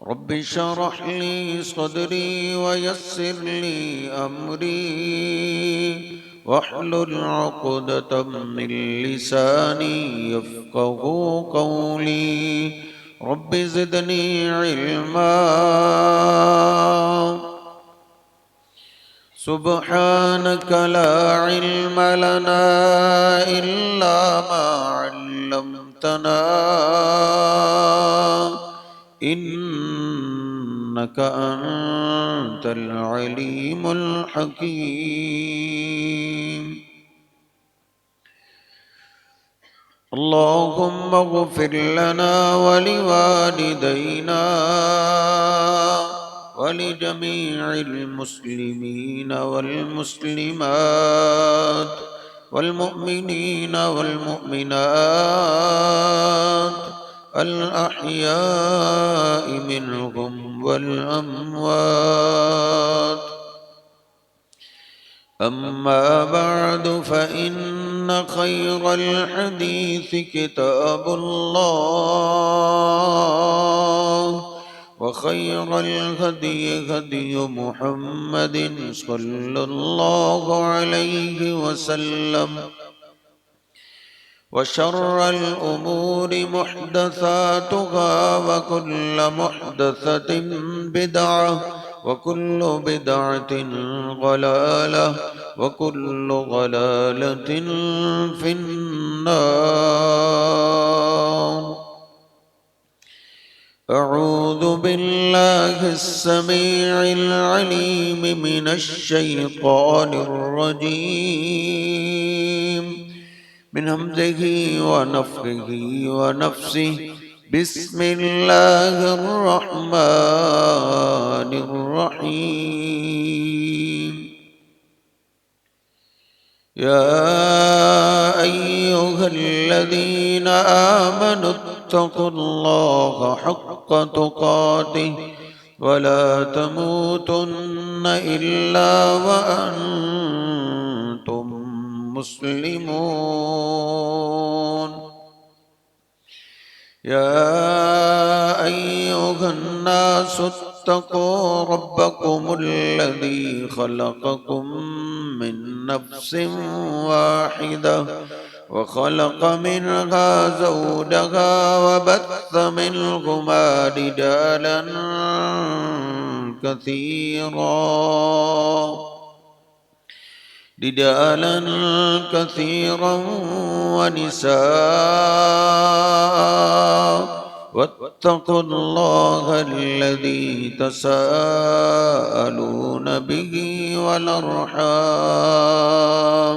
Rabbi इश्रह ली सदरी वयस्सिर ली अमरी वहलुल उक़दतम मिन लिसानी यफ़क़हू क़ौली rabbi ज़िदनी इल्मा सुब्हानक ला इल्म लना इल्ला मा अल्लमतना इन्नक अंतल अलीमुल हकीम। अल्लाहुम्मा इग़फ़िर लना व लिवालिदैना वलिजमीइल मुस्लिमीन वल मुस्लिमात वल मुअमिनीन वल मुअमिनात अल अहयाइ मिनहुम वल अमवात। अम्मा बअद फ़इन्न खैरल हदीस किताबुल्लाह व खैरल हदी हदी मुहम्मदिन सल्लल्लाहु अलैहि वसल्लम व शर्रल उमूरि मुहदसातुहा व कुल्ल मुहदसतिन बिदअह व कुल्लु बिदअतिन ज़लालह व कुल्लु ज़लालतिन फिन्नार। अऊज़ु बिल्लाहिस समीइल अलीम मिनश शैतानिर रजीम मिन हम्ज़िही व नफ़्ख़िही व नफ़्सिही बिस्मिल्लाहिर रहमानिर रहीम। या अय्युहल्लज़ीना आमनुत्तक़ुल्लाहा हक़्क़ तुक़ातिहि व ला तमूतुन्न इल्ला व अंतुम मुस्लिमून। या अय्युहन्नासु इत्तक़ू रब्बकुमुल्लज़ी ख़लक़कुम मिन नफ़्सिन वाहिदह व ख़लक़ मिनहा ज़ौजहा व बस्स मिनहुमा रिजालन कसीरा व निसाअ वत्तक़ुल्लाहा अल्लज़ी तसाअलून बिही वल अर्हाम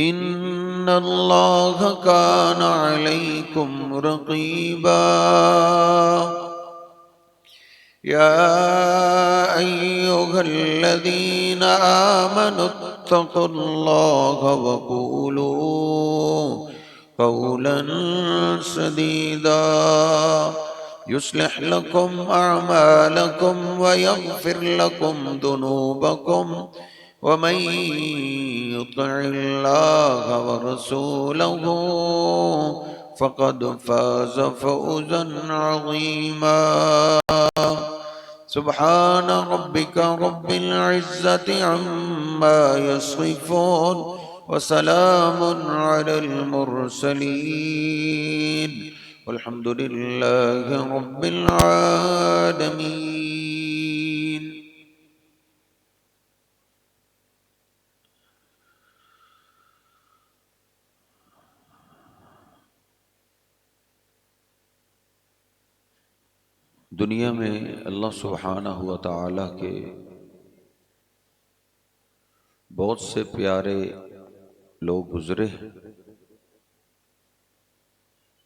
इन्नल्लाहा कान अलैकुम रक़ीबा। या अय्युहल्लज़ीना आमनुत्तक़ुल्लाहा व क़ूलू क़ौलन सदीदा युस्लिह लकुम अअमालकुम व यग़फ़िर लकुम ज़ुनूबकुम व मन युतिइल्लाहा व रसूलहू फ़क़द फ़ाज़ फ़ौज़न अज़ीमा। सुब्हान रब्बिका रब्बिल इज़्ज़ति अम्मा यसिफ़ून व सलामुन अलल मुरसलीन वल्हम्दुलिल्लाहि रब्बिल आलमीन। दुनिया में अल्लाह सुब्हानहु व तआला के बहुत से प्यारे लोग गुजरे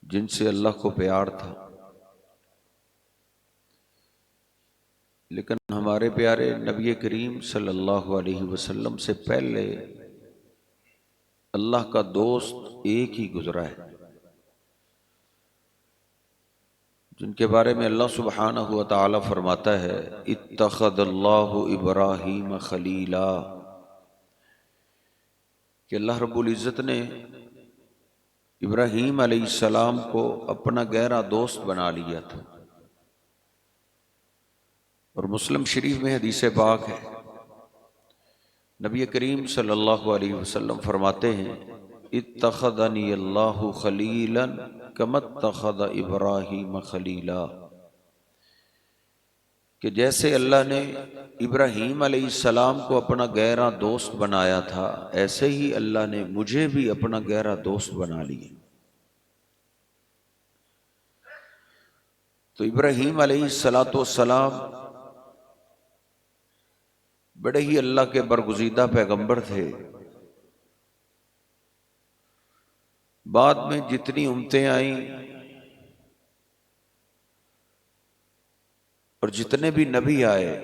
जिनसे अल्लाह को प्यार था, लेकिन हमारे प्यारे नबी करीम सल्लल्लाहु अलैहि वसल्लम से पहले अल्लाह का दोस्त एक ही गुजरा है, जिनके बारे में अल्लाह सुब्हानहु व तआला फरमाता है इत्तख़ज़ल्लाहु इब्राहीम खलीला, कि अल्लाह रब्बुल इज़्ज़त ने इब्राहीम अलैहिस्सलाम को अपना गहरा दोस्त बना लिया था। और मुस्लिम शरीफ में हदीस पाक है, नबी करीम सल्लल्लाहु अलैहि वसल्लम फरमाते हैं, इत्तखदनी अल्लाहु खलीलन कमत्तखद इब्राहीम खलीला, कि जैसे अल्लाह ने इब्राहीम अलैहिस्सलाम को अपना गहरा दोस्त बनाया था, ऐसे ही अल्लाह ने मुझे भी अपना गहरा दोस्त बना लिया। तो इब्राहीम अलैहिस्सलाम बड़े ही अल्लाह के बरगुज़ीदा पैगंबर थे। बाद में जितनी उम्मतें आईं और जितने भी नबी आए,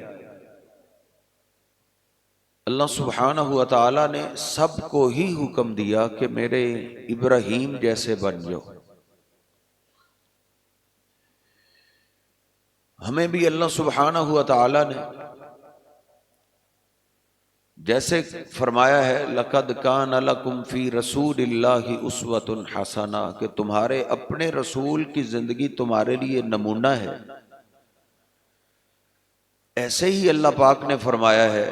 अल्लाह सुब्हानहु व तआला ने सबको ही हुक्म दिया कि मेरे इब्राहीम जैसे बन जाओ। हमें भी अल्लाह सुब्हानहु व तआला ने जैसे फरमाया है, लक़द कान लकुम फी रसूलिल्लाहि उस्वतुन हसना, कि तुम्हारे अपने रसूल की जिंदगी तुम्हारे लिए नमूना है, ऐसे ही अल्लाह पाक ने फरमाया है,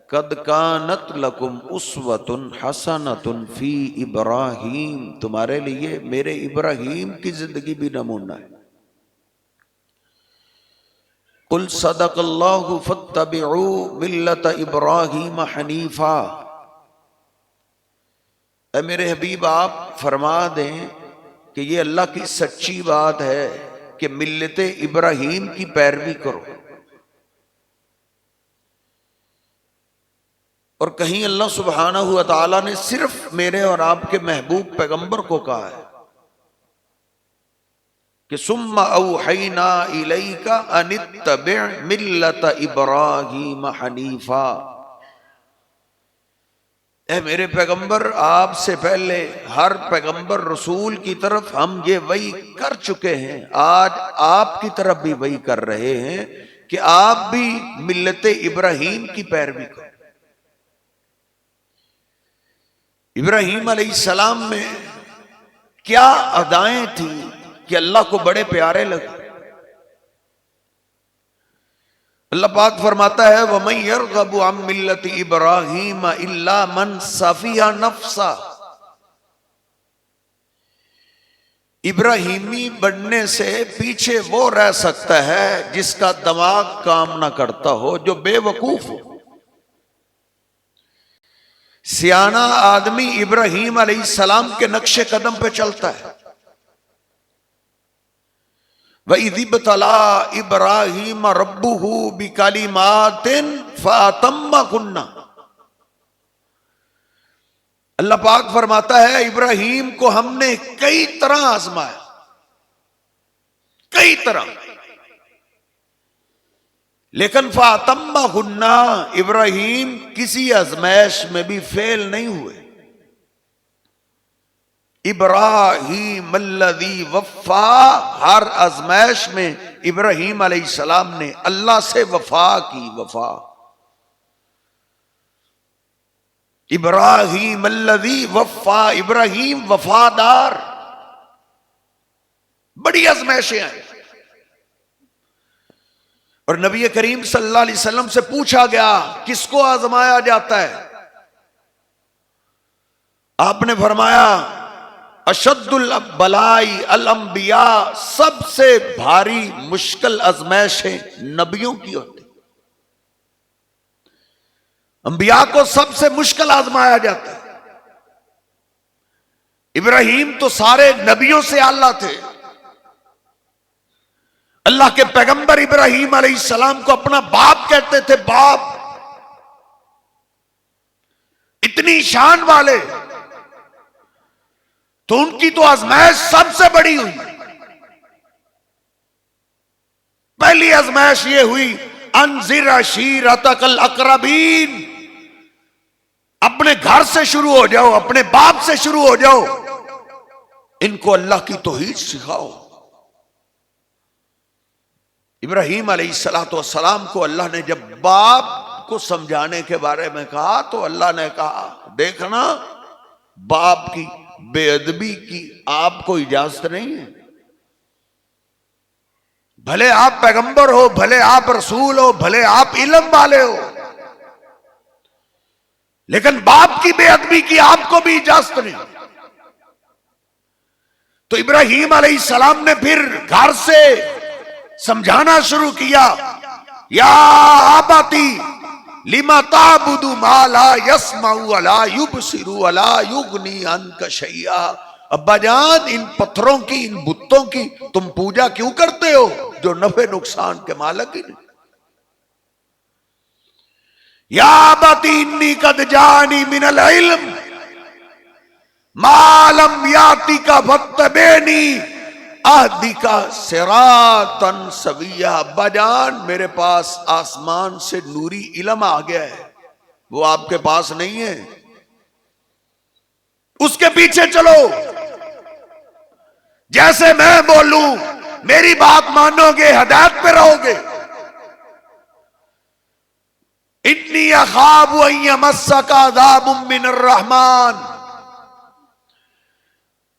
कद कानत लकुम उस्वतुन हसनतुन फी इब्राहीम, तुम्हारे लिए मेरे इब्राहीम की जिंदगी भी नमूना है। कुल सदक़ल्लाहु फत्तबिऊ मिल्लत इब्राहीम हनीफा, ऐ मेरे हबीब आप फरमा दें कि ये अल्लाह की सच्ची बात है कि मिल्लत इब्राहीम की पैरवी करो। और कहीं अल्लाह सुब्हानहु व तआला ने सिर्फ मेरे और आपके महबूब पैगंबर को कहा है कि सुम्मा औहैना इलैका अनित्तबि मिल्लत इब्राहीम हनीफा, ऐ मेरे पैगंबर आपसे पहले हर पैगंबर रसूल की तरफ हम ये वही कर चुके हैं, आज आपकी तरफ भी वही कर रहे हैं कि आप भी मिल्लत इब्राहीम की पैरवी करो। इब्राहीम अलैहिस्सलाम में क्या अदाएं थी कि अल्लाह को बड़े प्यारे लगे। अल्लाह पाक फरमाता है, वमन यरगबु अन मिल्लति इब्राहीम इल्ला मन सफिया नफ्सा, इब्राहीमी बनने से पीछे वो रह सकता है जिसका दिमाग काम ना करता हो, जो बेवकूफ हो। सियाना आदमी इब्राहीम अलैहिस्सलाम के नक्शे कदम पे चलता है। वइज़िब्तला इब्राहीम रब्बुहु बिकलिमातिन फअतम्महुन्ना, अल्लाह पाक फरमाता है, इब्राहीम को हमने कई तरह आजमाया, कई तरह, लेकिन फअतम्महुन्ना, इब्राहीम किसी आजमाइश में भी फेल नहीं हुए। इब्राहीम अल्लज़ी वफ़ा, हर आजमाइश में इब्राहीम अलैहिस्सलाम ने अल्लाह से वफा की। वफा, इब्राहीम अल्लज़ी वफ़ा, इब्राहीम वफादार। बड़ी आजमाइशें आई और नबी करीम सल्लल्लाहु अलैहि वसल्लम से पूछा गया किसको आजमाया जाता है? आपने फरमाया, अशद्दुल बलाई अल अंबिया, सबसे भारी मुश्किल आजमाइशें नबियों की होती, अंबिया को सबसे मुश्किल आजमाया जाता है। इब्राहीम तो सारे नबियों से आला थे। अल्लाह के पैगंबर इब्राहीम अलैहिस्सलाम को अपना बाप कहते थे, बाप, इतनी शान वाले, तो उनकी तो आजमाइश सबसे बड़ी हुई। पहली आजमाइश ये हुई, अंजिर अशीरतकल अक़रबीन, अपने घर से शुरू हो जाओ, अपने बाप से शुरू हो जाओ, इनको अल्लाह की तौहीद सिखाओ। इब्राहीम अलैहिस्सलाम को अल्लाह ने जब बाप को समझाने के बारे में कहा तो अल्लाह ने कहा, देखना बाप की बेअदबी की आपको इजाजत नहीं है। भले आप पैगंबर हो, भले आप रसूल हो, भले आप इल्म वाले हो, लेकिन बाप की बेअदबी की आपको भी इजाजत नहीं। तो इब्राहीम अलैहिस्सलाम ने फिर घर से समझाना शुरू किया, या आबाती लिमा ताबुदु मा ला यस्माउ वला युबसिरु वला युगनी अन्का शैया। अब्बा जान, इन पत्थरों की, इन बुतों की तुम पूजा क्यों करते हो जो नफे नुकसान के मालिक ही नहीं। या अबती इन्नी कद जानी मिनल इल्म मालम याति का फत्तबेनी आहदी का सिरातन सविया। अब्बा जान, मेरे पास आसमान से नूरी इल्म आ गया है, वो आपके पास नहीं है, उसके पीछे चलो, जैसे मैं बोलूं मेरी बात मानोगे, हिदायत पे रहोगे। इन्नी अखाबु अन यमस्सका अज़ाबुम मिनर रहमान।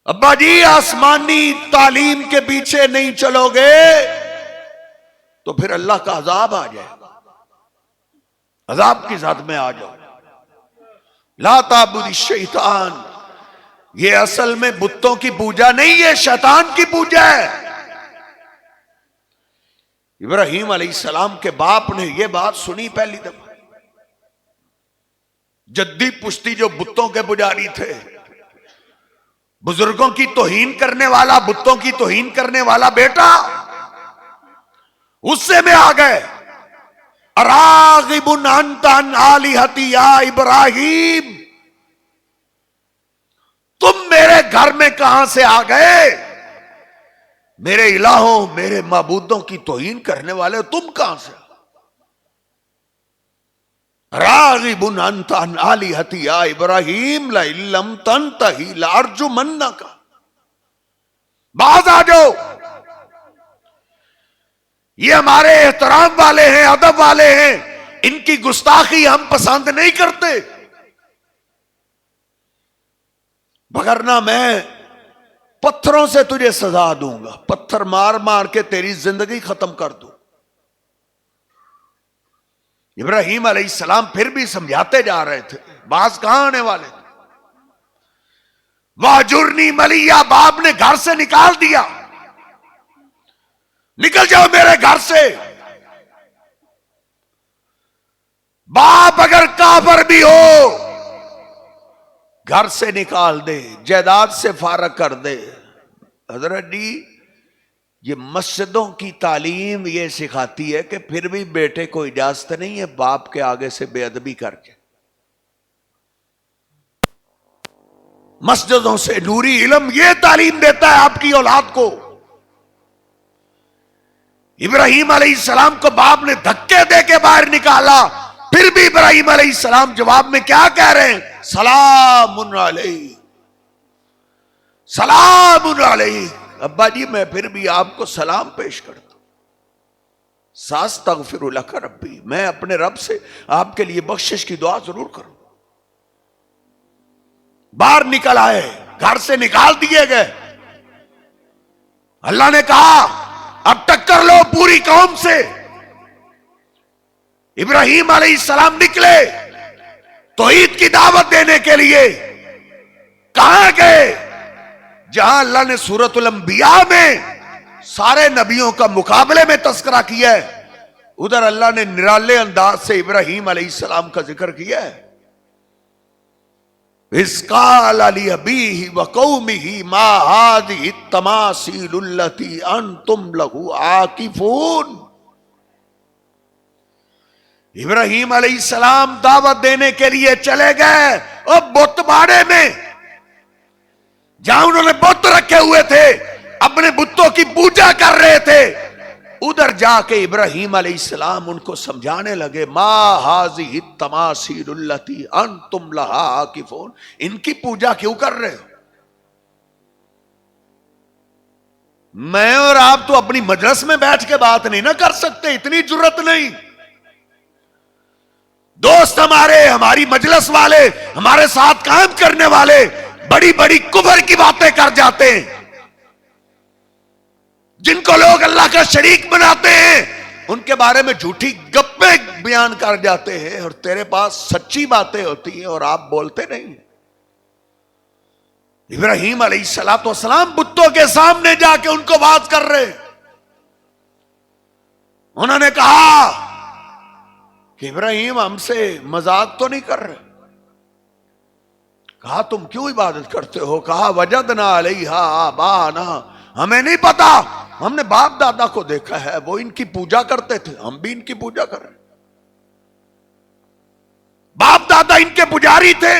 अब्बा जी, आसमानी तालीम के पीछे नहीं चलोगे तो फिर अल्लाह का अजाब आ जाएगा, अजाब की ज़ात में आ जाओ। ला ताबुदी शैतान, ये असल में बुत्तों की पूजा नहीं है, शैतान की पूजा है। इब्राहीम अलैहिस्सलाम के बाप ने यह बात सुनी पहली दफा। जद्दी पुश्ती जो बुत्तों के पुजारी थे, बुजुर्गों की तौहीन करने वाला, बुत्तों की तौहीन करने वाला बेटा, उससे में आ गए। अरागिबुन अंता अन आलिहती या इब्राहीम, तुम मेरे घर में कहां से आ गए? मेरे इलाहों, मेरे माबूदों की तौहीन करने वाले तुम कहां से? रागिबुन अंता अन आलिहती या इब्राहीम लइल्लम तंतही लारजुमन्नका। बाज आ जाओ, ये हमारे एहतराम वाले हैं, अदब वाले हैं, इनकी गुस्ताखी हम पसंद नहीं करते, वरना मैं पत्थरों से तुझे सजा दूंगा, पत्थर मार मार के तेरी जिंदगी खत्म कर दूं। इब्राहीम अलैहिस्सलाम फिर भी समझाते जा रहे थे, बाज कहां आने वाले थे। वाजुरनी मलिया, बाप ने घर से निकाल दिया, निकल जाओ मेरे घर से। बाप अगर काफिर भी हो घर से निकाल दे, जायदाद से फारग कर दे। हजरत जी, ये मस्जिदों की तालीम ये सिखाती है कि फिर भी बेटे को इजाजत नहीं है बाप के आगे से बेअदबी करके। मस्जिदों से नूरी इल्म ये तालीम देता है आपकी औलाद को। इब्राहीम अलैहिस्सलाम को बाप ने धक्के दे के बाहर निकाला, फिर भी इब्राहीम अलैहिस्सलाम जवाब में क्या कह रहे हैं? सलामुन अलैहि, सलामुन अलैहि। अब्बा जी, मैं फिर भी आपको सलाम पेश करता हूं। सास्तगफिरु लक रब्बी, मैं अपने रब से आपके लिए बख्शिश की दुआ जरूर करूं। बाहर निकल आए, घर से निकाल दिए गए। अल्लाह ने कहा, अब टक्कर लो पूरी कौम से। इब्राहीम अलैहिस्सलाम निकले तौहीद की दावत देने के लिए। कहां गए? जहां अल्लाह ने सूरतुल अंबिया में सारे नबियों का मुकाबले में तस्करा किया है, उधर अल्लाह ने निराले अंदाज से इब्राहीम अलैहिस्सलाम का जिक्र किया है। इसकाल अली अबीही व कौमिही मा हादिही तमासीलुल्लती अंतुम लहू आकिफून। इब्राहीम अलैहिस्सलाम दावत देने के लिए चले गए और बुतबाड़े में, जहां उन्होंने बुत रखे हुए थे, अपने बुतों की पूजा कर रहे थे, उधर जाके इब्राहीम अलैहिस्सलाम उनको समझाने लगे, मा हाज़िही तमासीलुल्लती अंतुम लहा आकिफून, इनकी पूजा क्यों कर रहे हो? मैं और आप तो अपनी मजलिस में बैठ के बात नहीं ना कर सकते, इतनी जुर्रत नहीं। दोस्त हमारे, हमारी मजलिस वाले, हमारे साथ काम करने वाले बड़ी बड़ी कुफर की बातें कर जाते हैं। जिनको लोग अल्लाह का शरीक बनाते हैं उनके बारे में झूठी गप्पे बयान कर जाते हैं और तेरे पास सच्ची बातें होती हैं और आप बोलते नहीं। इब्राहीम अलैहिस्सलाम बुतों के सामने जाके उनको बात कर रहे। उन्होंने कहा कि इब्राहीम हमसे मजाक तो नहीं कर रहे। कहा तुम क्यों इबादत करते हो? कहा वजदना अलैहा आबाना, हमें नहीं पता, हमने बाप दादा को देखा है वो इनकी पूजा करते थे, हम भी इनकी पूजा कर रहे। बाप दादा इनके पुजारी थे।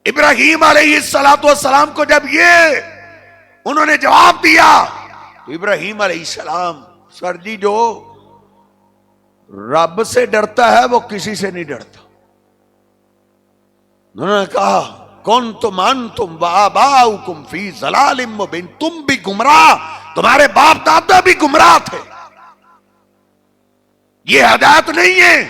इब्राहीम अलैहिस्सलाम को जब ये उन्होंने जवाब दिया, इब्राहीम अलैहिस्सलाम, सर जी जो रब से डरता है वो किसी से नहीं डरता। उन्होंने कहा कौन तुम वाबाउकुम फी ज़लालिम मुबीन, तुम भी गुमराह, तुम्हारे बाप दादा भी गुमराह थे, ये हिदायत नहीं है।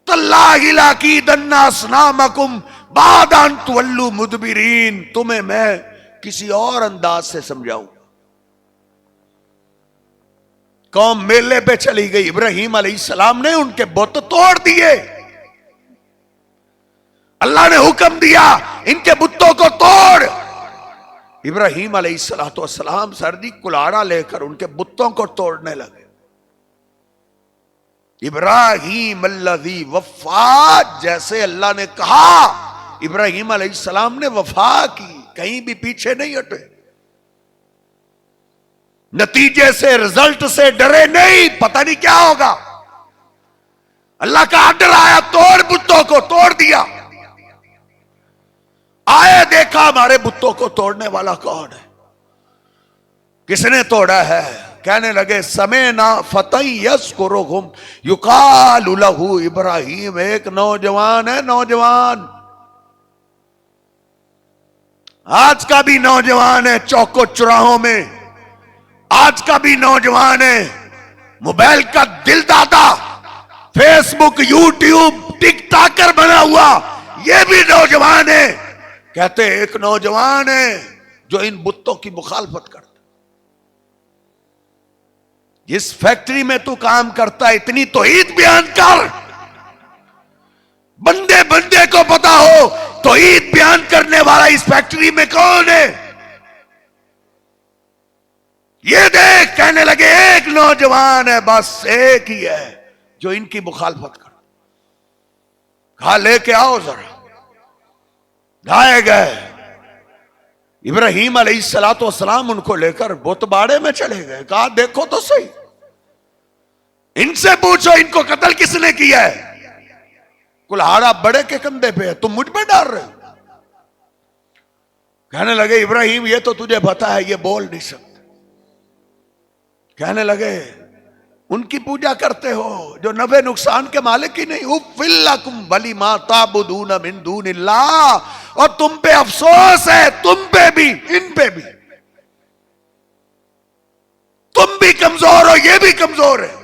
तल्लाहि लाकीदन्ना अस्नामकुम बाद अन तुवल्लू मुदबिरीन, तुम्हें मैं किसी और अंदाज से समझाऊं। कौम मेले पे चली गई, इब्राहीम अलैहिस्सलाम ने उनके बुत तोड़ दिए। अल्लाह ने हुक्म दिया इनके बुतों को तोड़। इब्राहीम अलैहिस्सलाम सर्दी कुल्हाड़ा लेकर उनके बुतों को तोड़ने लगे। इब्राहीम अल्लज़ी वफ़ा, जैसे अल्लाह ने कहा इब्राहीम अलैहिस्सलाम ने वफा की, कहीं भी पीछे नहीं हटे, नतीजे से रिजल्ट से डरे नहीं, पता नहीं क्या होगा। अल्लाह का आर्डर आया तोड़ बुतों को, तोड़ दिया। आए देखा हमारे बुतों को तोड़ने वाला कौन है, किसने तोड़ा है? कहने लगे समय ना फतई यस्कुरुहुम युकालु लहू इब्राहीम, एक नौजवान है, नौजवान आज का भी नौजवान है, चौकों चौराहों में आज का भी नौजवान है, मोबाइल का दिल दादा, फेसबुक यूट्यूब टिकटॉकर बना हुआ ये भी नौजवान है। कहते एक नौजवान है जो इन बुतों की मुखालफत करता। जिस फैक्ट्री में तू काम करता है इतनी तौहीद बयान कर, बंदे बंदे को पता हो तौहीद बयान करने वाला इस फैक्ट्री में कौन है। ये देख, कहने लगे एक नौजवान है, बस एक ही है जो इनकी मुखालफत कर। कहा लेके आओ जरा, लाए गए। इब्राहीम अलैहिस्सलाम उनको लेकर बुतबाड़े में चले गए। कहा देखो तो सही, इनसे पूछो इनको कत्ल किसने किया है। कुल्हाड़ा बड़े के कंधे पे है, तुम मुझ पे डाल रहे हो। कहने लगे इब्राहीम ये तो तुझे पता है ये बोल नहीं सकते। कहने लगे उनकी पूजा करते हो जो नफे नुकसान के मालिक ही नहीं। उफ़्फ़िल्लकुम वलिमा ताबुदून मिन दूनिल्लाह, और तुम पे अफसोस है, तुम पे भी इन पे भी, तुम भी कमजोर हो ये भी कमजोर है।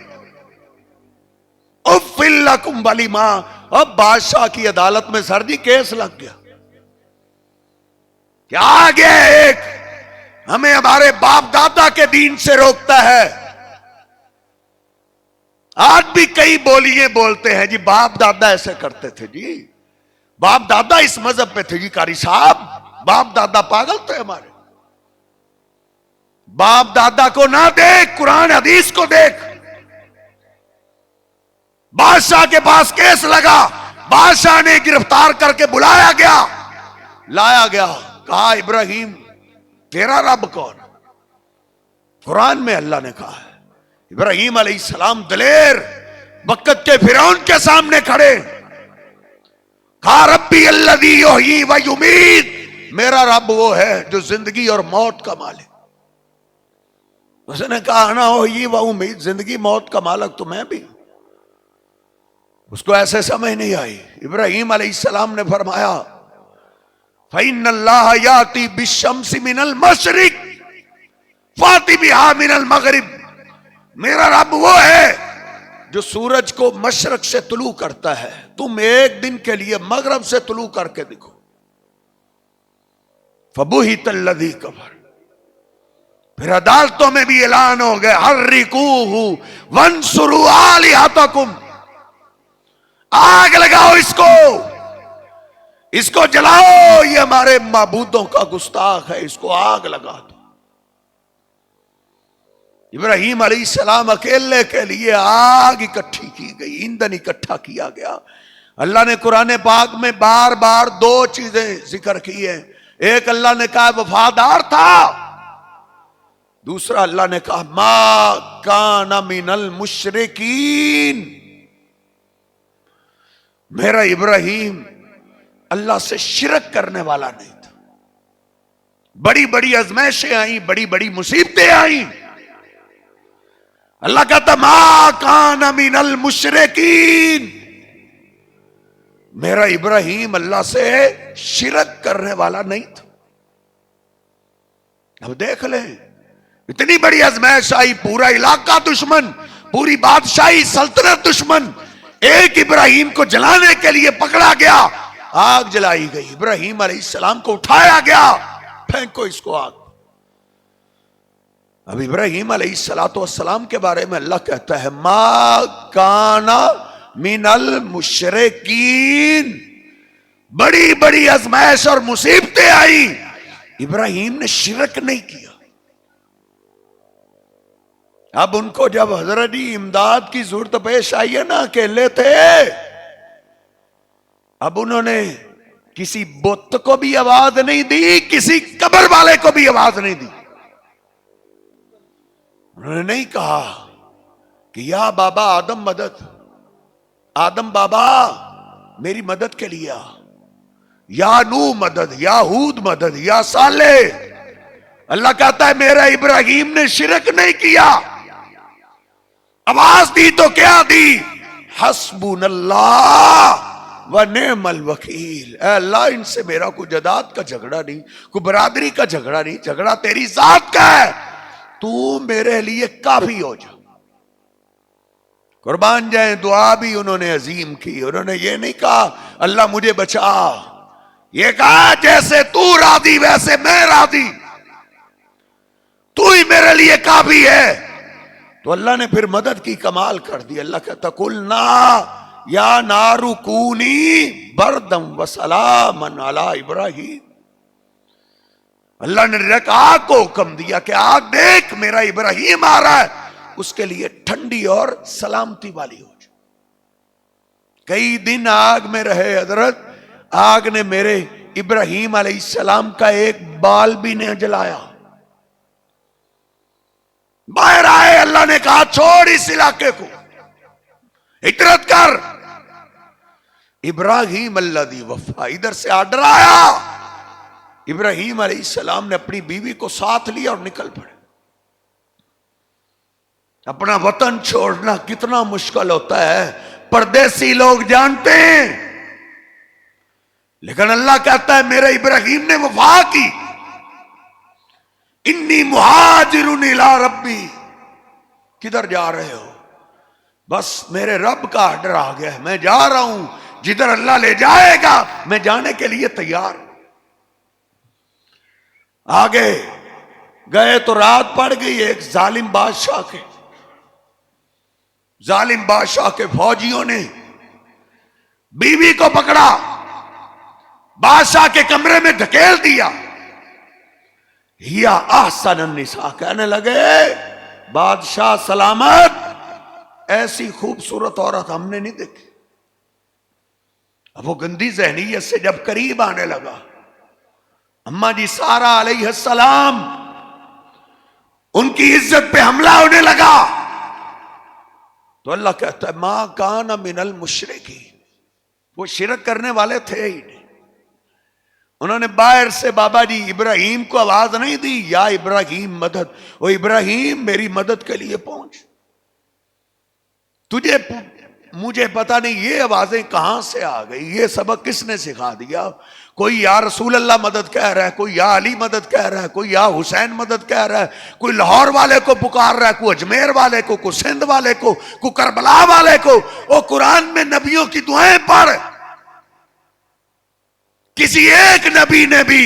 उफ़्फ़िल्लकुम वलिमा, अब बादशाह की अदालत में सर जी केस लग गया। क्या आ गया एक हमें हमारे बाप दादा के दीन से रोकता है। आज भी कई बोलिए बोलते हैं जी बाप दादा ऐसे करते थे, जी बाप दादा इस मजहब पे थे जी। कारी साहब बाप दादा पागल थे हमारे। बाप दादा को ना देख, कुरान हदीस को देख। बादशाह के पास केस लगा, बादशाह ने गिरफ्तार करके बुलाया गया, लाया गया। कहा इब्राहीम तेरा रब कौन? कुरान में अल्लाह ने कहा है। इब्राहीम अलैहिस्सलाम दलेर वक्त के फिरौन के सामने खड़े। कहा रब्बी अल्लज़ी युहयी व युमीत, मेरा रब वो है जो जिंदगी और मौत का मालिक। उसने कहा अना युहयी व उमीत, जिंदगी मौत का मालिक तो मैं भी। उसको ऐसे समझ नहीं आई। इब्राहीम अलैहिस्सलाम ने फरमाया फ़इन्नल्लाह याती बिश्शम्सि मिनल मशरिक फाती बिहा मिनल मगरिब, मेरा रब वो है जो सूरज को मशरक से तुलू करता है, तुम एक दिन के लिए मगरब से तुलू करके दिखो। फबुहितल्लज़ी कफर। फिर अदालतों में भी ऐलान हो गया, हर्रिकूहु वंसुरु आलिहतकुम, आग लगाओ इसको, इसको जलाओ, ये हमारे माबूदों का गुस्ताख है, इसको आग लगा दो। इब्राहिम अलैहिस्सलाम अकेले के लिए आग इकट्ठी की गई, ईंधन इकट्ठा किया गया। अल्लाह ने कुरान पाक में बार बार दो चीजें जिक्र की है। एक अल्लाह ने कहा वफादार था, दूसरा अल्लाह ने कहा मा काना मिनल मुशरिकीन, मेरा इब्राहिम अल्लाह से शिरक करने वाला नहीं था। बड़ी बड़ी आजमाइशें आई, बड़ी बड़ी मुसीबतें आई, अल्लाह कहता मा काना मिनल मुशरिकीन, मेरा इब्राहिम अल्लाह से शिरक करने वाला नहीं था। अब देख ले, इतनी बड़ी आजमाइश आई, पूरा इलाका दुश्मन, पूरी बादशाही सल्तनत दुश्मन, एक इब्राहिम को जलाने के लिए पकड़ा गया, आग जलाई गई, इब्राहिम अलैहिस्सलाम को उठाया गया, फेंको इसको आग। अब इब्राहिम अलैहिस्सलाम के बारे में अल्लाह कहता है मा काना मिनल मुशरिकीन, बड़ी बड़ी आजमाइश और मुसीबतें आई, इब्राहिम ने शिरक नहीं किया। अब उनको जब हजरत इमदाद की जरूरत पेश आई है ना, अकेले थे, अब उन्होंने किसी बुत को भी आवाज नहीं दी, किसी कब्र वाले को भी आवाज नहीं दी। उन्होंने नहीं कहा कि या बाबा आदम मदद, आदम बाबा मेरी मदद के लिए आ, या नूह मदद, या हूद मदद, या साले। अल्लाह कहता है मेरा इब्राहिम ने शिरक नहीं किया, आवाज दी तो क्या दी, हस्बुनल्लाह व नेमल वकील। अल्लाह इनसे मेरा कोई जदाद का झगड़ा नहीं, कोई बरादरी का झगड़ा नहीं, झगड़ा तेरी जात का है, तू मेरे लिए काफी हो जा। कुर्बान जाए, दुआ भी उन्होंने अजीम की। उन्होंने ये नहीं कहा अल्लाह मुझे बचा, ये कहा जैसे तू राजी वैसे मैं राजी, तू ही मेरे लिए काफी है। तो अल्लाह ने फिर मदद की, कमाल कर दी। अल्लाह कहता कुल ना या नारू कूनी बरदम व सलामन अला इब्राहिम। अल्लाह ने आग को हुक्म दिया कि आग देख मेरा इब्राहिम आ रहा है, उसके लिए ठंडी और सलामती वाली हो जाए। कई दिन आग में रहे हजरत, आग ने मेरे इब्राहिम अलैहिस्सलाम का एक बाल भी नहीं जलाया। बाहर आए, अल्लाह ने कहा छोड़ इस इलाके को, हिजरत कर। इब्राहिम अल्लज़ी वफ़ा, इधर से आर्डर आया, इब्राहिम अलैहिस्सलाम ने अपनी बीवी को साथ लिया और निकल पड़े। अपना वतन छोड़ना कितना मुश्किल होता है, परदेसी लोग जानते हैं, लेकिन अल्लाह कहता है मेरे इब्राहिम ने वफा की। इन्नी मुहाजिरुन इला रब्बी, किधर जा रहे हो? बस मेरे रब का ऑर्डर आ गया है, मैं जा रहा हूं, जिधर अल्लाह ले जाएगा मैं जाने के लिए तैयार। आगे गए तो रात पड़ गई। एक जालिम बादशाह के फौजियों ने बीवी को पकड़ा, बादशाह के कमरे में धकेल दिया। हिया अहसन निसा, कहने लगे बादशाह सलामत, ऐसी खूबसूरत औरत हमने नहीं देखी। अब वो गंदी जहनीयत से जब करीब आने लगा, अम्मा जी सारा अलैहिस्सलाम, उनकी इज्जत पे हमला होने लगा। तो अल्लाह कहता है मा काना मिनल मुशरिकी, वो शिरक करने वाले थे ही नहीं। उन्होंने बाहर से बाबा जी इब्राहिम को आवाज नहीं दी, या इब्राहिम मदद, ओ इब्राहिम मेरी मदद के लिए पहुंच। तुझे मुझे पता नहीं ये आवाजें कहां से आ गई, ये सबक किसने सिखा दिया। कोई या रसूल अल्लाह मदद कह रहा है, कोई या अली मदद कह रहा है, कोई या हुसैन मदद कह रहा है, कोई लाहौर वाले को पुकार रहा है, कोई अजमेर वाले को, कोई सिंध वाले को, कोई करबला वाले को। वो कुरान में नबियों की दुआएं पढ़, किसी एक नबी ने भी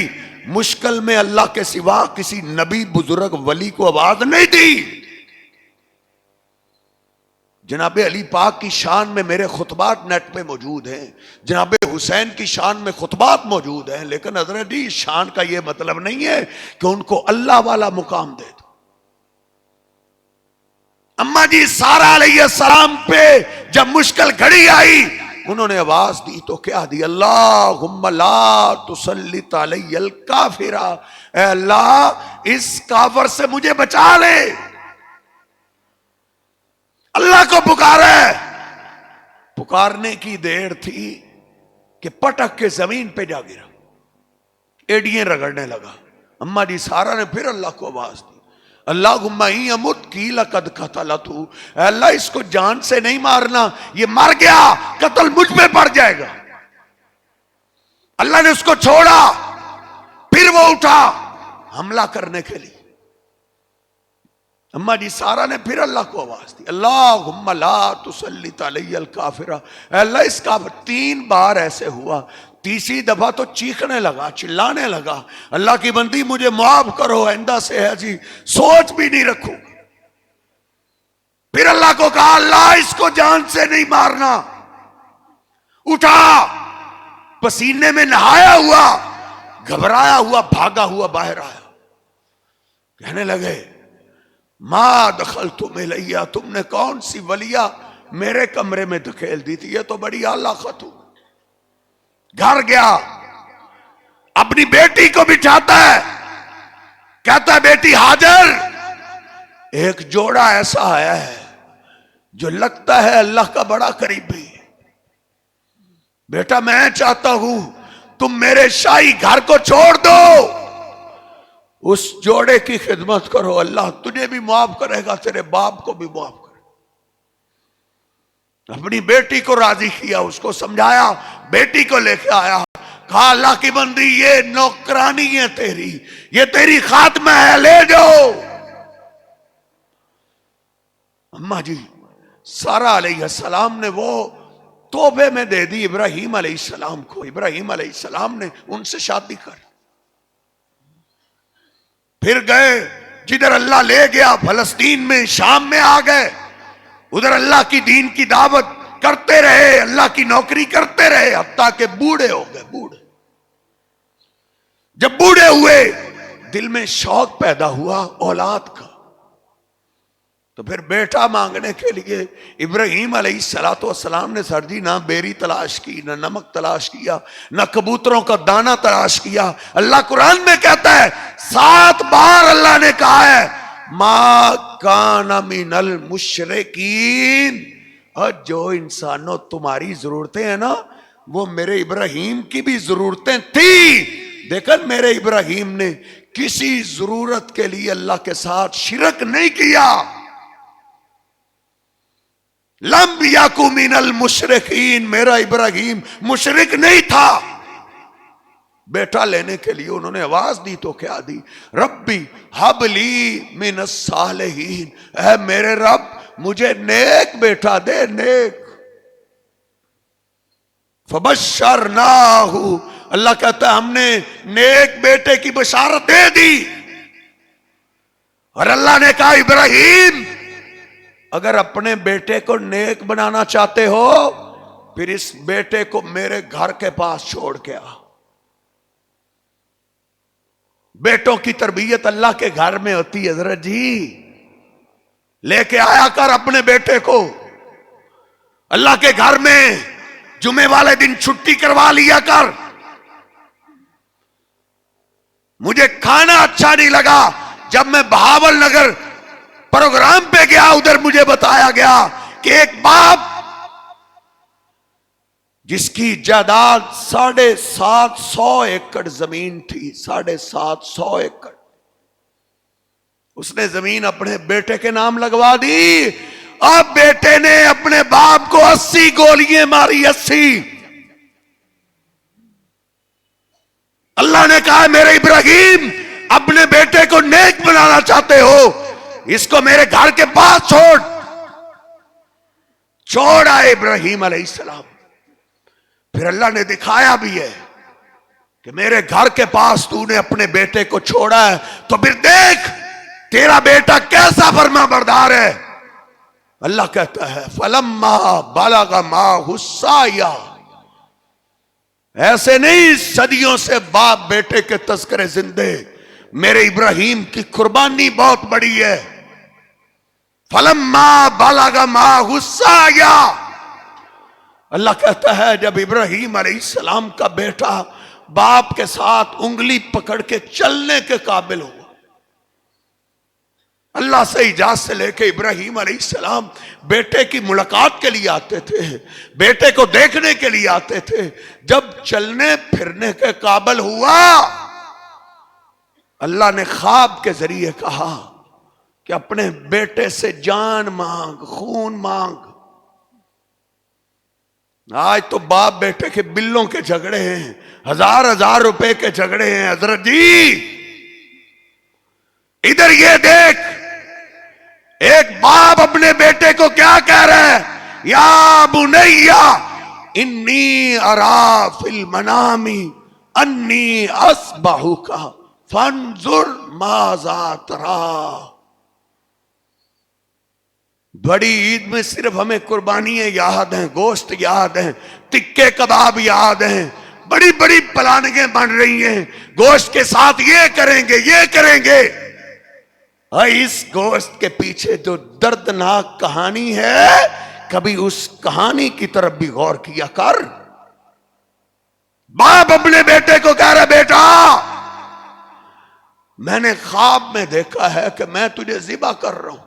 मुश्किल में अल्लाह के सिवा किसी नबी बुजुर्ग वली को आवाज नहीं दी। जनाबे अली पाक की शान में मेरे खुतबात नेट पे मौजूद हैं, जनाबे हुसैन की शान में खुतबात मौजूद हैं, लेकिन हजरत जी शान का यह मतलब नहीं है कि उनको अल्लाह वाला मुकाम दे दो। अम्मा जी सारा अलैहिस्सलाम पे जब मुश्किल घड़ी आई, उन्होंने आवाज दी तो क्या दी? अल्लाहुम्मा ला तुसल्लित अलैयल काफिरा, ऐ अल्लाह इस काफर से मुझे बचा ले। अल्लाह को पुकारे। पुकारने की देर थी कि पटक के जमीन पे जा गिरा, एड़ियां रगड़ने लगा। अम्मा जी सारा ने फिर अल्लाह को आवाज दी, अल्लाहुम्मा इन यमुत की लक़द क़तलतहु, अल्लाह इसको जान से नहीं मारना, ये मर गया कत्ल मुझ पे पड़ जाएगा। अल्लाह ने उसको छोड़ा, फिर वो उठा हमला करने के लिए। अम्मा जी सारा ने फिर अल्लाह को आवाज दी, अल्लाहुम्मा ला तुसल्लित अलैयल काफिरा, अल्लाह इस काफिर। 3 बार ऐसे हुआ, तीसरी दफा तो चीखने लगा, चिल्लाने लगा, अल्लाह की बंदी मुझे माफ करो, आइंदा से है जी सोच भी नहीं रखूं। फिर अल्लाह को कहा, अल्लाह इसको जान से नहीं मारना। उठा, पसीने में नहाया हुआ, घबराया हुआ, भागा हुआ बाहर आया। कहने लगे, मां दखल तुम्हें लैया, तुमने कौन सी वलिया मेरे कमरे में धकेल दी थी, ये तो बड़ी आला खतू। घर गया, अपनी बेटी को बिठाता है, कहता है बेटी हाजर, एक जोड़ा ऐसा आया है जो लगता है अल्लाह का बड़ा करीबी। बेटा मैं चाहता हूं तुम मेरे शाही घर को छोड़ दो, उस जोड़े की खिदमत करो, अल्लाह तुझे भी माफ करेगा, तेरे बाप को भी माफ करेगा। अपनी बेटी को राजी किया, उसको समझाया, बेटी को लेके आया, कहा अल्लाह की बंदी ये नौकरानी है तेरी, ये तेरी खात्मा है, ले जाओ। अम्मा जी सारा अलैहिस्सलाम ने वो तोहफे में दे दी इब्राहिम अलैहिस्सलाम को। इब्राहिम अलैहिस्सलाम ने उनसे शादी कर, फिर गए जिधर अल्लाह ले गया, फलस्तीन में, शाम में आ गए। उधर अल्लाह की दीन की दावत करते रहे, अल्लाह की नौकरी करते रहे, हत्ता के बूढ़े हो गए। बूढ़े जब बूढ़े हुए, दिल में शौक पैदा हुआ औलाद का, तो फिर बेटा मांगने के लिए इब्राहिम अलैहिस्सलाम ने सरजी ना बेरी तलाश की, ना नमक तलाश किया, ना कबूतरों का दाना तलाश किया। अल्लाह कुरान में कहता है 7 बार अल्लाह ने कहा है मा काना मिनल मुशरिकीन, और जो इंसानों तुम्हारी जरूरतें हैं ना, वो मेरे इब्राहिम की भी जरूरतें थी। देखो मेरे इब्राहिम ने किसी जरूरत के लिए अल्लाह के साथ शिरक नहीं किया। लम याकु मिनल मुशरिकीन, मेरा इब्राहिम मुशरिक नहीं था। बेटा लेने के लिए उन्होंने आवाज दी तो क्या दी? रब्बी हबली मिनस सालिहीन, ऐ मेरे रब मुझे नेक बेटा दे, नेक। फबश्शरनाहु, अल्लाह कहता है हमने नेक बेटे की बशारत दे दी। और अल्लाह ने कहा इब्राहिम अगर अपने बेटे को नेक बनाना चाहते हो, फिर इस बेटे को मेरे घर के पास छोड़ के आ। बेटों की तरबियत अल्लाह के घर में होती है हजरत जी। लेके आया कर अपने बेटे को अल्लाह के घर में, जुमे वाले दिन छुट्टी करवा लिया कर। मुझे खाना अच्छा नहीं लगा, जब मैं बहावल नगर प्रोग्राम पे गया, उधर मुझे बताया गया कि एक बाप जिसकी जायदाद 750 एकड़ जमीन थी, 750 एकड़, उसने जमीन अपने बेटे के नाम लगवा दी। अब बेटे ने अपने बाप को 80 गोलियां मारी, 80। अल्लाह ने कहा मेरे इब्राहिम अपने बेटे को नेक बनाना चाहते हो, इसको मेरे घर के पास छोड़ आए इब्राहिम अलैहिस्सलाम। फिर अल्लाह ने दिखाया भी है कि मेरे घर के पास तूने अपने बेटे को छोड़ा है, तो फिर देख तेरा बेटा कैसा फरमाबरदार है। अल्लाह कहता है फलम्मा बलगा माहु साया, ऐसे नहीं सदियों से बाप बेटे के तस्करे जिंदे, मेरे इब्राहिम की कुर्बानी बहुत बड़ी है। फलम्मा बलगा माहु साया, अल्लाह कहता है जब इब्राहिम अलैहिस्सलाम का बेटा बाप के साथ उंगली पकड़ के चलने के काबिल हुआ, अल्लाह से इजाजत से लेके इब्राहिम अलैहिस्सलाम बेटे की मुलाकात के लिए आते थे, बेटे को देखने के लिए आते थे। जब चलने फिरने के काबिल हुआ, अल्लाह ने ख्वाब के जरिए कहा कि अपने बेटे से जान मांग, खून मांग। आज तो बाप बेटे के बिल्लों के झगड़े हैं, हजार हजार रुपए के झगड़े हैं। हजरत जी इधर ये देख, एक बाप अपने बेटे को क्या कह रहा है, या बुनैया इन्नी अरा फिल मनामी अन्नी अस्बाहुका फंजुर माज़ा तरा। बड़ी ईद में सिर्फ हमें कुर्बानियां याद हैं, गोश्त याद हैं, टिक्के कबाब याद हैं, बड़ी बड़ी प्लानिंगें बन रही हैं, गोश्त के साथ ये करेंगे ये करेंगे। इस गोश्त के पीछे जो दर्दनाक कहानी है, कभी उस कहानी की तरफ भी गौर किया कर। बाप अपने बेटे को कह रहा, बेटा मैंने ख्वाब में देखा है कि मैं तुझे ज़िबा कर रहा हूं।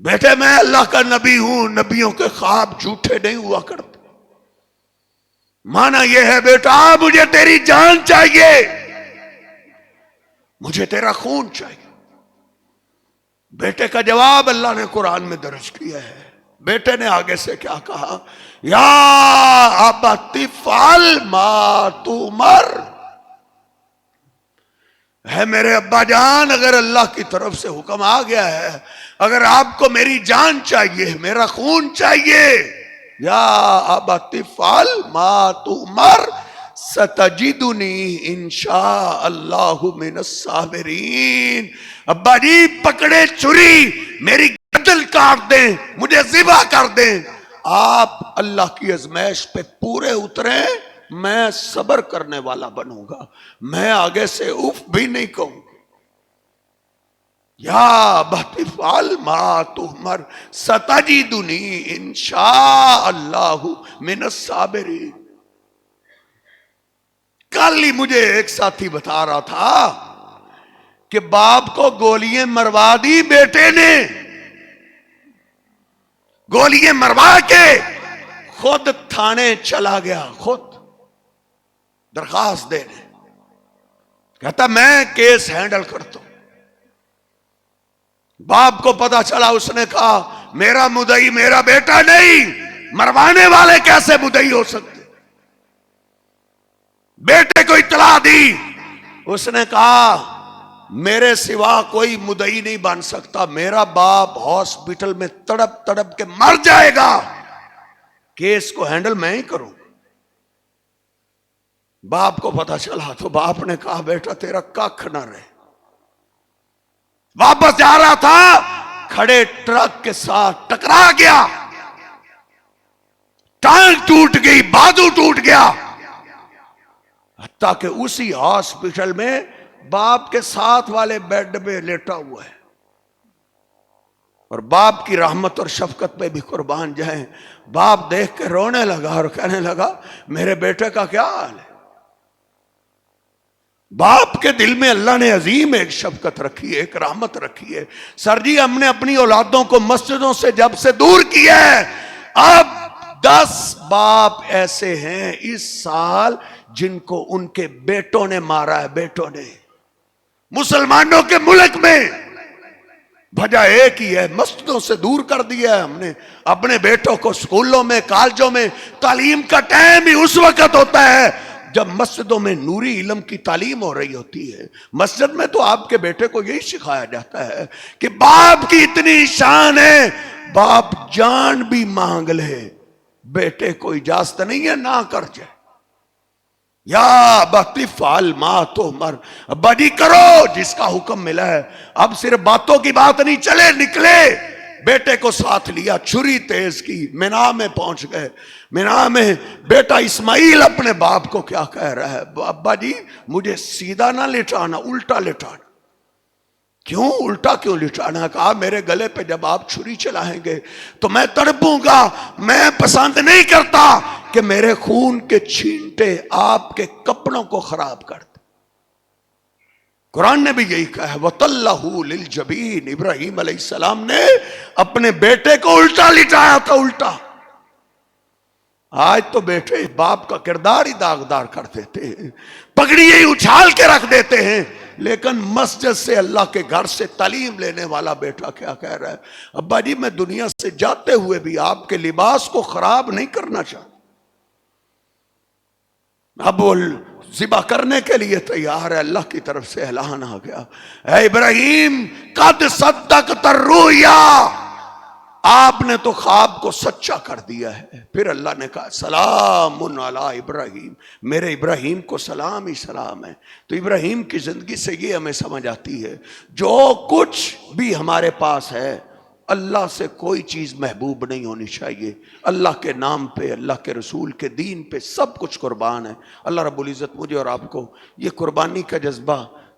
बेटे मैं अल्लाह का नबी हूं, नबियों के ख्वाब झूठे नहीं हुआ करते। माना यह है बेटा मुझे तेरी जान चाहिए, मुझे तेरा खून चाहिए। बेटे का जवाब अल्लाह ने कुरान में दर्ज किया है। बेटे ने आगे से क्या कहा, या अबती फअल मा तुमर, है मेरे अब्बा जान, अगर अल्लाह की तरफ से हुक्म आ गया है, अगर आपको मेरी जान चाहिए, मेरा खून चाहिए, या अबती फअल मा तुमर सतजिदुनी इंशा अल्लाहु मिनस साबिरीन। अब्बा जी पकड़े छुरी, मेरी गर्दन काट दें, मुझे ज़िबा कर दें, आप अल्लाह की आज़माइश पे पूरे उतरे, मैं सब्र करने वाला बनूंगा, मैं आगे से उफ भी नहीं कहूंगा। या बहतिफाल मा तुमर सतजिदुनी इंशा अल्लाहु मिनस साबिरीन। कल ही मुझे एक साथी बता रहा था कि बाप को गोलियां मरवा दी बेटे ने, गोलियां मरवा के खुद थाने चला गया, खुद दरखास्त देने। कहता मैं केस हैंडल करता हूं। बाप को पता चला, उसने कहा मेरा मुदई मेरा बेटा नहीं, मरवाने वाले कैसे मुदई हो सकते। बेटे को इत्तला दी, उसने कहा मेरे सिवा कोई मुदई नहीं बन सकता, मेरा बाप हॉस्पिटल में तड़प तड़प के मर जाएगा, केस को हैंडल मैं ही करूं। बाप को पता चला तो बाप ने कहा बेटा तेरा कख ना रहे। वापस जा रहा था, खड़े ट्रक के साथ टकरा गया, टांग टूट गई, बाजू टूट गया, हत्ता कि उसी हॉस्पिटल में बाप के साथ वाले बेड में लेटा हुआ है। और बाप की रहमत और शफकत पे भी कुर्बान जाए, बाप देख के रोने लगा और कहने लगा मेरे बेटे का क्या हाल है। बाप के दिल में अल्लाह ने अजीम एक शफकत रखी है, एक रहमत रखी है। सर जी हमने अपनी औलादों को मस्जिदों से जब से दूर किया है, अब 10 बाप ऐसे हैं इस साल जिनको उनके बेटों ने मारा है, बेटों ने। मुसलमानों के मुल्क में वजह एक ही है, मस्जिदों से दूर कर दिया है हमने अपने बेटों को। स्कूलों में कॉलेजों में तालीम का टाइम ही उस वक्त होता है जब मस्जिदों में नूरी इल्म की तालीम हो रही होती है। मस्जिद में तो आपके बेटे को यही सिखाया जाता है कि बाप की इतनी शान है, बाप जान भी मांग ले, बेटे को इजाजत नहीं है ना कर जाए। या बतिफाल मा तो मर, अब्बा जी करो जिसका हुक्म मिला है। अब सिर्फ बातों की बात नहीं, चले निकले, बेटे को साथ लिया, छुरी तेज की, मिना में पहुंच गए। मिना में बेटा इस्माइल अपने बाप को क्या कह रहा है, अब्बा जी मुझे सीधा ना लिटाना, उल्टा लिटाना। क्यों उल्टा क्यों लिटाना? कहा मेरे गले पे जब आप छुरी चलाएंगे तो मैं तड़पूंगा, मैं पसंद नहीं करता कि मेरे खून के छींटे आपके कपड़ों को खराब कर दे। कुरान ने भी यही कहा है, वतल्लहू लिल जबीन, इब्राहिम अलैहिस्सलाम ने अपने बेटे को उल्टा लिटाया था, उल्टा। आज तो बेटे बाप का किरदार ही दागदार कर देते हैं, पगड़ी ही उछाल के रख देते हैं, लेकिन मस्जिद से अल्लाह के घर से तालीम लेने वाला बेटा क्या कह रहा है, अब्बा जी मैं दुनिया से जाते हुए भी आपके लिबास को खराब नहीं करना चाहता। अब वो ज़िबा करने के लिए तैयार है। अल्लाह की तरफ से ऐलान आ गया, ऐ इब्राहिम कद सद्दक़त रुया, आपने तो ख्वाब को सच्चा कर दिया है। फिर अल्लाह ने कहा सलामुन अला इब्राहिम, मेरे इब्राहिम को सलाम ही सलाम है। तो इब्राहिम की जिंदगी से ये हमें समझ आती है, जो कुछ भी हमारे पास है अल्लाह से कोई चीज़ महबूब नहीं होनी चाहिए। अल्लाह के नाम पे, अल्लाह के रसूल के दीन पे सब कुछ कुर्बान है। अल्लाह रब्बुल इज़्ज़त मुझे और आपको ये कुर्बानी का जज्बा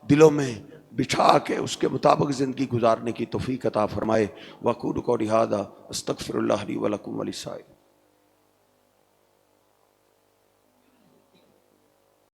दिलों में बिठा के उसके मुताबिक ज़िंदगी गुजारने की तौफीक अता फरमाए। वक़ूलु क़ौली हाज़ा अस्तग़फ़िरुल्लाह ली व लकुम व लिस्साइर।